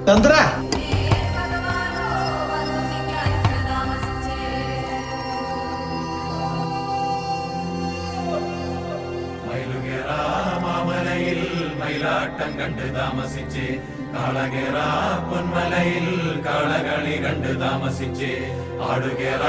ചന്ദ്ര മാമലയിൽ മയിലാട്ടം കണ്ട് താമസിച്ച് കാളകേറ പൊന്മലയിൽ കാളകളി കണ്ട് താമസിച്ച് ആടുകേറ